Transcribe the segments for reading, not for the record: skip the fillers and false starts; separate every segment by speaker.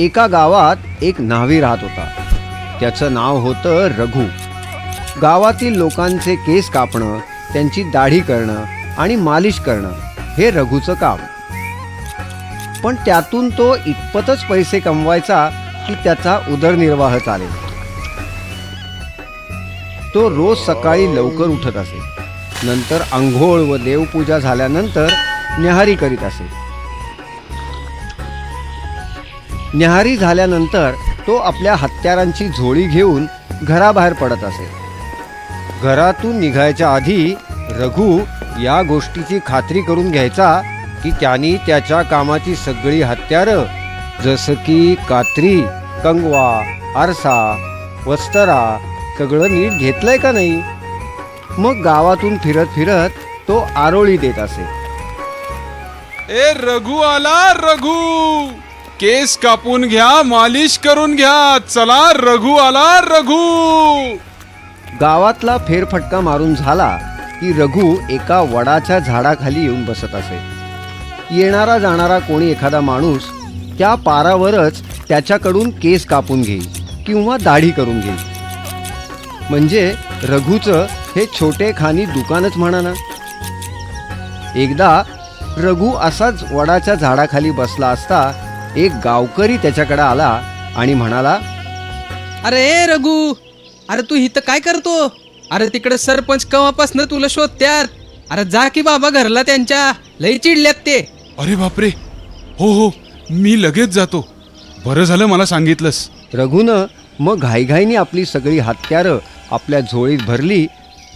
Speaker 1: एका गावात एक न्हावी राहत होता. त्याचं नाव होतं रघु. गावातील लोकांचे केस कापणं, त्यांची दाढी करणं आणि मालिश करणं हे रघुचं काम. पण त्यातून तो इतपतच पैसे कमवायचा की त्याचा उदरनिर्वाह चालेल. तो रोज सकाळी लवकर उठत असे. नंतर अंघोळ व देवपूजा झाल्यानंतर न्याहारी करीत असे. न्याहारी झाल्यानंतर तो आपल्या हत्यारांची झोळी घेऊन घराबाहेर पडत असे. घरातून निघायच्या आधी रघु या गोष्टीची खात्री करून घ्यायचा की त्यांनी त्याच्या कामाची सगळी हत्यारं जसं की कात्री, कंगवा, आरसा, वस्तरा सगळं नीट घेतलंय का नाही. मग गावातून फिरत फिरत तो आरोळी देत असे.
Speaker 2: ए रघु आला रघु, केस कापून घ्या, मालिश करून घ्या, चला रघु आला रघु.
Speaker 1: गावातला फेरफटका मारून झाला की रघु एका वडाच्या झाडाखाली येऊन बसत असे. येणारा जाणारा कोणी एखादा माणूस त्या पारावरच त्याच्याकडून केस कापून घेईल किंवा दाढी करून घेईल. म्हणजे रघुचं हे छोटे खानी दुकानच म्हणा ना. एकदा रघु असाच वडाच्या झाडाखाली बसला असता एक गावकरी त्याच्याकडे आला आणि म्हणाला,
Speaker 3: अरे रघु, अरे तू इथं काय करतो? अरे तिकडे सरपंच कवापासनं तुला शोधत्यात. अरे जा की बाबा घरला, त्यांच्या लई चिडल्यात ते.
Speaker 2: अरे बापरे, हो मी लगेच जातो. बरं झालं मला सांगितलंस.
Speaker 1: रघुनं मग घाईघाईने आपली सगळी हत्यारं आपल्या झोळीत भरली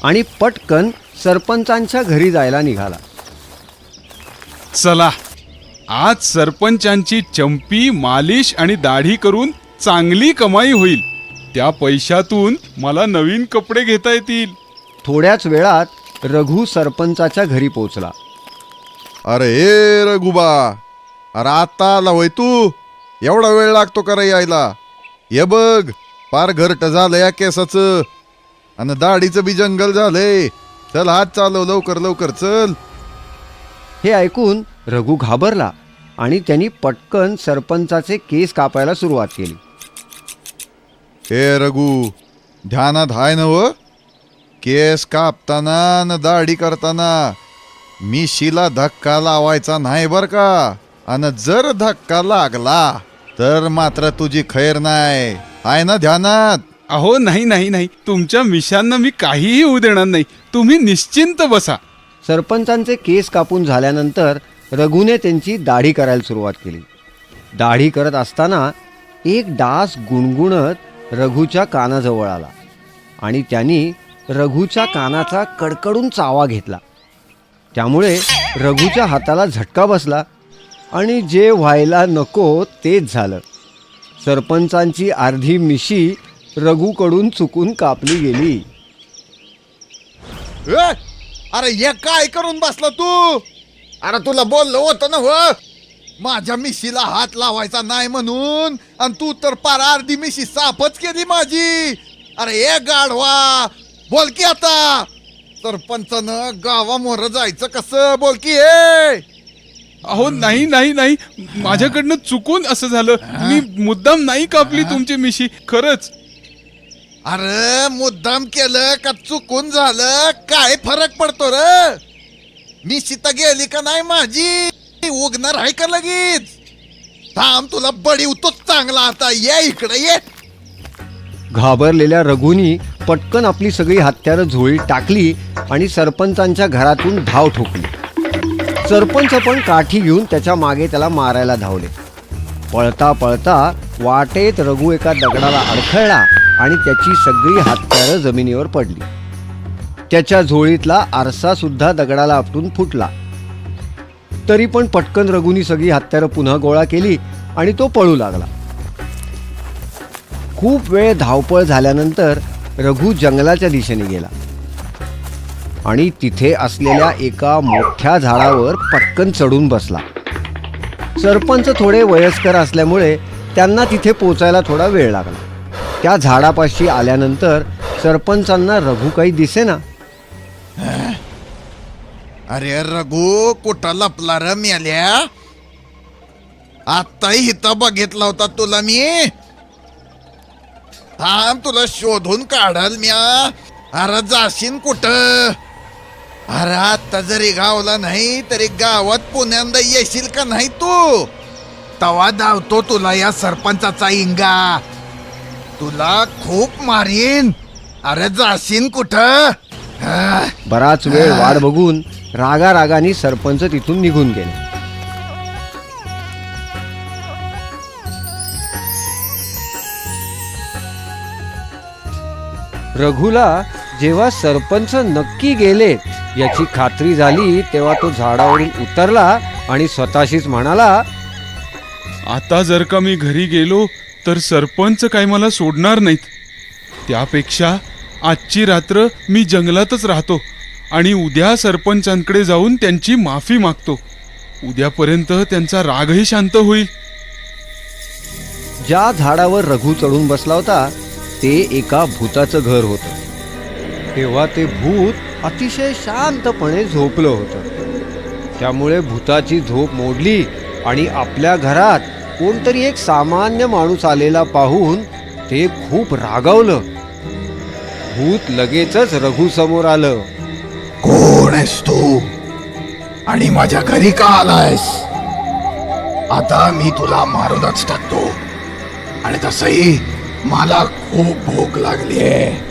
Speaker 1: आणि पटकन सरपंचांच्या घरी जायला निघाला.
Speaker 2: चला, आज सरपंचांची चंपी, मालिश आणि दाढी करून चांगली कमाई होईल. त्या पैशातून मला नवीन कपडे घेता येतील.
Speaker 1: थोड्याच वेळात रघु सरपंचाच्या घरी पोचला.
Speaker 4: अरे ए रघुबा, अरे आता आला होय तू? एवढा वेळ लागतो का रे यायला? ये बघ, पार घरट झालं या केसाचं आणि दाढीचं बी जंगल झालंय. चल हात चालव, लवकर लवकर चल.
Speaker 1: हे ऐकून रघु घाबरला आणि त्यांनी पटकन सरपंचाचे केस कापायला सुरुवात केली.
Speaker 4: हे रघु, ध्यानात हाय ना व? केस कापताना न दाढी करताना मिशीला धक्का लावायचा नाही बर का. आणि जर धक्का लागला तर मात्र तुझी खैर नाही. हाय ना ध्यानात?
Speaker 2: अहो नाही, तुमच्या मिशांना मी काहीही होऊ देणार नाही. तुम्ही निश्चिंत बसा.
Speaker 1: सरपंचांचे केस कापून झाल्यानंतर रघुने त्यांची दाढी करायला सुरुवात केली. दाढी करत असताना एक डास गुणगुणत रघुच्या कानाजवळ आला आणि त्यांनी रघुच्या कानाचा कडकडून चावा घेतला. त्यामुळे रघुच्या हाताला झटका बसला आणि जे व्हायला नको तेच झालं. सरपंचांची अर्धी मिशी रघुकडून चुकून कापली गेली.
Speaker 4: ए, अरे हे काय करून बसला तू? अरे तुला बोललो होतं ना हो, माझ्या मिशीला हात लावायचा नाही म्हणून, आणि तू तर पार अर्धी मिशी साफच केली माझी. अरे हे गाढवा, बोल की आता. सरपंचानं गावामोर जायचं कसं, बोल की हे.
Speaker 2: अहो नाही, माझ्याकडनं चुकून असं झालं. मी मुद्दाम नाही कापली तुमची मिशी, खरंच.
Speaker 4: अरे मुद्दाम केलं का चुकून झालं, काय फरक पडतो रे? मिशी तर गेली का नाही माझी, उगणार आहे का लगेच? थांब, तुला बडी उतोच चांगला. आता ये इकडे ये.
Speaker 1: घाबरलेल्या रघुनी पटकन आपली सगळी हत्यारं झोळीत टाकली आणि सरपंचांच्या घरातून धाव ठोकली. सरपंच पण काठी घेऊन त्याच्या मागे त्याला मारायला धावले. पळता पळता वाटेत रघु एका दगडाला अडखळला आणि त्याची सगळी हत्यारं जमिनीवर पडली. त्याच्या झोळीतला आरसा सुद्धा दगडाला आपटून फुटला. तरी पण पटकन रघुनी सगळी हत्यारं पुन्हा गोळा केली आणि तो पळू लागला. खूप वेळ धावपळ झाल्यानंतर रघु जंगलाच्या दिशेने गेला आणि तिथे असलेल्या एका मोठ्या झाडावर पटकन चढून बसला. सरपंच थोडे वयस्कर असल्यामुळे त्यांना तिथे पोचायला थोडा वेळ लागला. त्या झाडापाशी आल्यानंतर सरपंचांना रघु काही दिसेना.
Speaker 4: अरे रघु, कुठं लपला र मेल्या? आत्ताही इथं बघितला होता तुला मी. थांब, तुला शोधून काढल म्या. अरे जाशीन कुठं? अरे आता जरी गावला नाही तरी गावात पुण्यांदा येशील का नाही तू? तवा धावतो तुला या सरपंचाचा इंगा. तुला खूप मारीन. अरे जाशीन कुठं?
Speaker 1: बराच वेळ वाट बघून रागारागाने सरपंच तिथून निघून गेले. रघुला जेव्हा सरपंच नक्की गेले याची खात्री झाली तेव्हा तो झाडावरून उतरला आणि स्वतःशीच म्हणाला,
Speaker 2: आता जर का मी घरी गेलो तर सरपंच काय मला सोडणार नाहीत. त्यापेक्षा आजची रात्र मी जंगलातच राहतो आणि उद्या सरपंचांकडे जाऊन त्यांची माफी मागतो. उद्यापर्यंत त्यांचा रागही शांत होईल.
Speaker 1: ज्या झाडावर रघु चढून बसला होता ते एका भूताचं घर होतं. तेव्हा ते भूत अतिशय शांतपणे झोपलं होतं. त्यामुळे भूताची झोप मोडली आणि आपल्या घरात कोणतरी एक सामान्य माणूस आलेला पाहून ते खूप रागावलं. भूत लगेचच रघु समोर आलं.
Speaker 4: कोण आहेस तू आणि माझ्या घरी का आलायस? आता मी तुला मारूनच टाकतो. आणि तसही मला खूप भूक लागली आहे.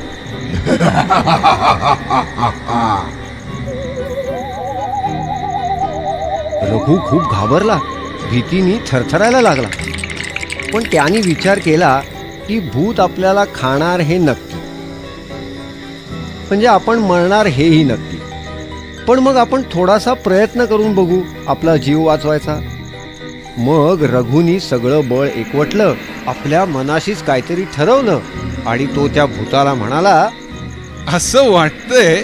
Speaker 1: रघु खूप घाबरला, भीतीने थरथरायला लागला. पण त्याने विचार केला की भूत आपल्याला खाणार हे नक्की, म्हणजे आपण मरणार हेही नक्की. पण मग आपण थोडासा प्रयत्न करून बघू आपला जीव वाचवायचा. मग रघुनी सगळं बळ एकवटलं, आपल्या मनाशीच काहीतरी ठरवलं आणि तो त्या भूताला म्हणाला,
Speaker 2: असं वाटतंय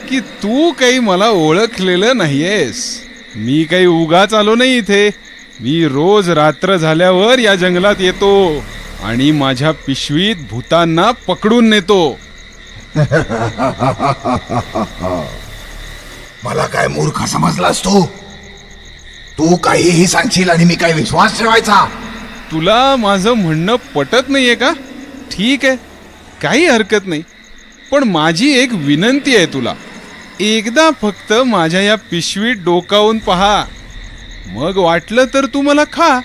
Speaker 2: की तू काही मला ओळखलेलं नाहीयेस. मी काही उगाच आलो नाही इथे. मी रोज रात्र झाल्यावर या जंगलात येतो आणि माझ्या पिशवीत भूतांना पकडून नेतो.
Speaker 4: मला काय मूर्ख समजलास तू? तू काहीही सांगशील आणि मी काय विश्वास ठेवायचा?
Speaker 2: तुला माझं म्हणणं पटत नाहीये का? ठीक आहे, काही हरकत नाही. पण माझी एक विनंती आहे तुला. एकदा फक्त माझ्या या पिशवीत डोकावून पहा. मग वाटलं तर तू मला खा.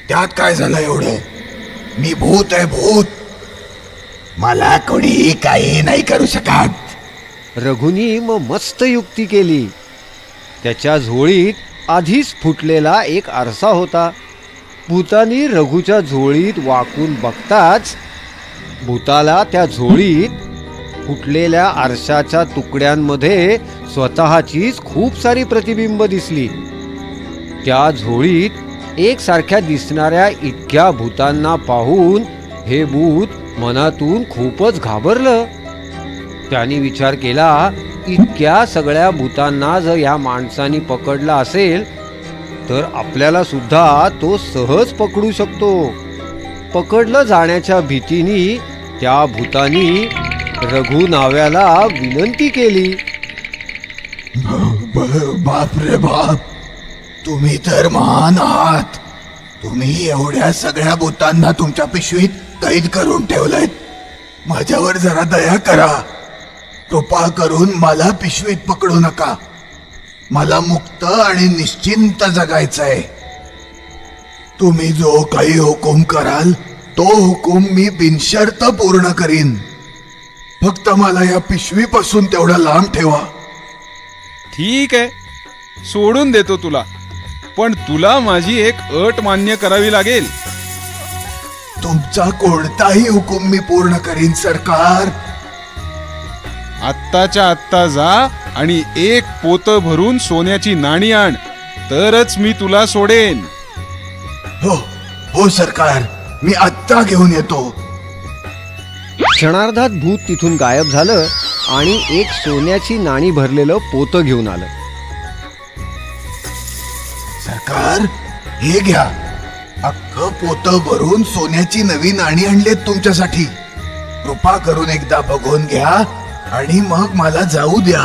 Speaker 4: त्यात काय झालं एवढं? मी भूत आहे, भूत. मला कोणी काही नाही करू शकत.
Speaker 1: रघुनी मग मस्त युक्ती केली. त्याच्या झोळीत आधीच फुटलेला एक आरसा होता. भूतानी रघुच्या झोळीत वाकून बघताच भूताला त्या झोळीत फुटलेल्या आरशाच्या तुकड्यांमध्ये स्वतःचीच खूप सारी प्रतिबिंब दिसली. त्या झोळीत एकसारख्या दिसणाऱ्या इतक्या भूतांना पाहून हे भूत मनातून खूपच घाबरलं. त्याने विचार केला, इतक्या सगळ्या भूतांना जर या माणसाने पकडला असेल तर आपल्याला सुद्धा तो सहज पकडू शकतो. पकडलं जाण्याच्या भीतीने त्या भूतानी रघु नाव्याला विनंती केली,
Speaker 4: बाप रे बाप, तुम्ही तर महान आहात. तुम्ही एवढ्या सगळ्या भूतांना तुमच्या पिशवीत कैद करून ठेवलंय. माझ्यावर जरा दया करा. कृपा करून मला पिशवीत पकडू नका. मला मुक्त आणि निश्चिंत जगायचंय. तुम्ही जो काही हुकूम कराल तो हुकूम मी बिनशर्त पूर्ण करीन. फक्त मला या पिशवीपासून तेवढा लांब ठेवा.
Speaker 2: ठीक आहे, सोडून देतो तुला. पण तुला माझी एक अट मान्य करावी लागेल.
Speaker 4: तुमचा कोणताही हुकूम मी पूर्ण करीन सरकार.
Speaker 2: आत्ताच्या आत्ता जा आणि एक पोतं भरून सोन्याची नाणी आण, तरच मी तुला सोडेन.
Speaker 4: हो हो सरकार, मी आत्ता घेऊन येतो.
Speaker 1: क्षणार्धात भूत तिथून गायब झालं आणि एक सोन्याची नाणी भरलेलं पोतं घेऊन आलं.
Speaker 4: सरकार, हे घ्या. अख्खं पोतं भरून सोन्याची नवी नाणी आणलेत तुमच्यासाठी. कृपा करून एकदा बघून घ्या आणि मग मला जाऊ द्या.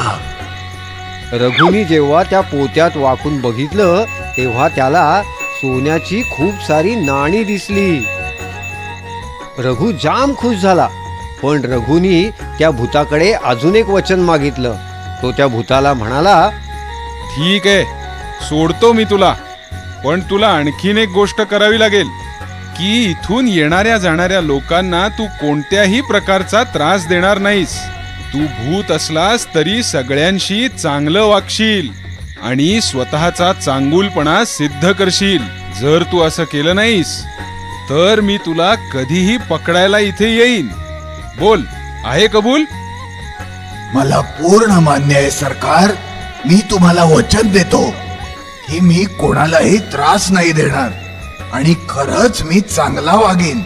Speaker 1: रघुनी जेव्हा त्या पोत्यात वाकून बघितलं तेव्हा त्याला सोन्याची खूप सारी नाणी दिसली. रघु जाम खुश झाला. पण रघुनी त्या भूताकडे अजून एक वचन मागितलं. तो त्या भूताला म्हणाला,
Speaker 2: ठीक आहे, सोडतो मी तुला, पण तुला आणखीन एक गोष्ट करावी लागेल की इथून येणाऱ्या जाणाऱ्या लोकांना तू कोणत्याही प्रकारचा त्रास देणार नाहीस. तू भूत असलास तरी सगळ्यांशी चांगलं वागशील आणि स्वतःचा चांगुलपणा सिद्ध करशील. जर तू असं केलं नाहीस तर मी तुला कधीही पकडायला इथे येईन. बोल, आहे कबूल?
Speaker 5: मला पूर्ण मान्य आहे सरकार. मी तुम्हाला वचन देतो की मी कोणालाही त्रास नाही देणार आणि खरंच मी चांगला वागेन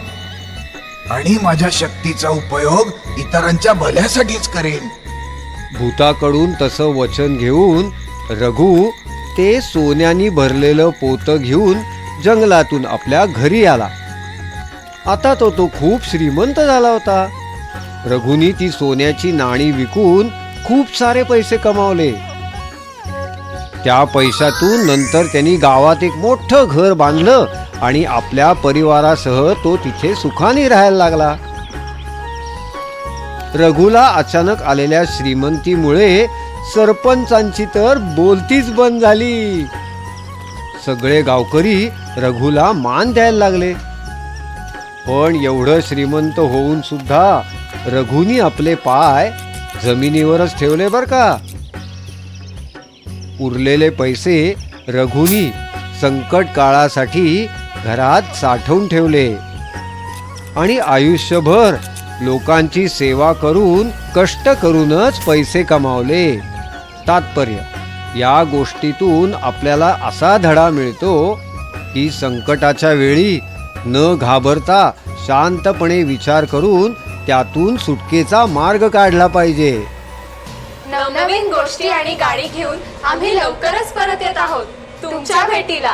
Speaker 5: आणि माझ्या शक्तीचा उपयोग इतरांच्या भल्यासाठीच करेन.
Speaker 1: भूताकडून तसं वचन घेऊन रघु ते सोन्यानी भरलेलं पोतं घेऊन जंगलातून आपल्या घरी आला. आता तो खूप श्रीमंत झाला होता. रघुनी ती सोन्याची नाणी विकून खूप सारे पैसे कमावले. त्या पैशातून नंतर त्यांनी गावात एक मोठं घर बांधलं आणि आपल्या परिवारासह तो तिथे सुखाने राहायला लागला. रघुला अचानक आलेल्या श्रीमंतीमुळे सरपंचांची तर बोलतीच बंद झाली. सगळे गावकरी रघुला मान द्यायला लागले. पण एवढं श्रीमंत होऊन सुद्धा रघुनी आपले पाय जमिनीवरच ठेवले बर का. उरलेले पैसे रघुनी संकट काळासाठी घरात साठवून ठेवले आणि आयुष्यभर लोकांची सेवा करून कष्ट करूनच पैसे कमावले. तात्पर्य, या गोष्टीतून आपल्याला असा धडा मिळतो की संकटाच्या वेळी न घाबरता शांतपणे विचार करून त्यातून सुटकेचा मार्ग काढला पाहिजे.
Speaker 6: नवनवीन गोष्टी आणि गाडी घेऊन आम्ही लवकरच परत येत आहोत तुमच्या भेटीला.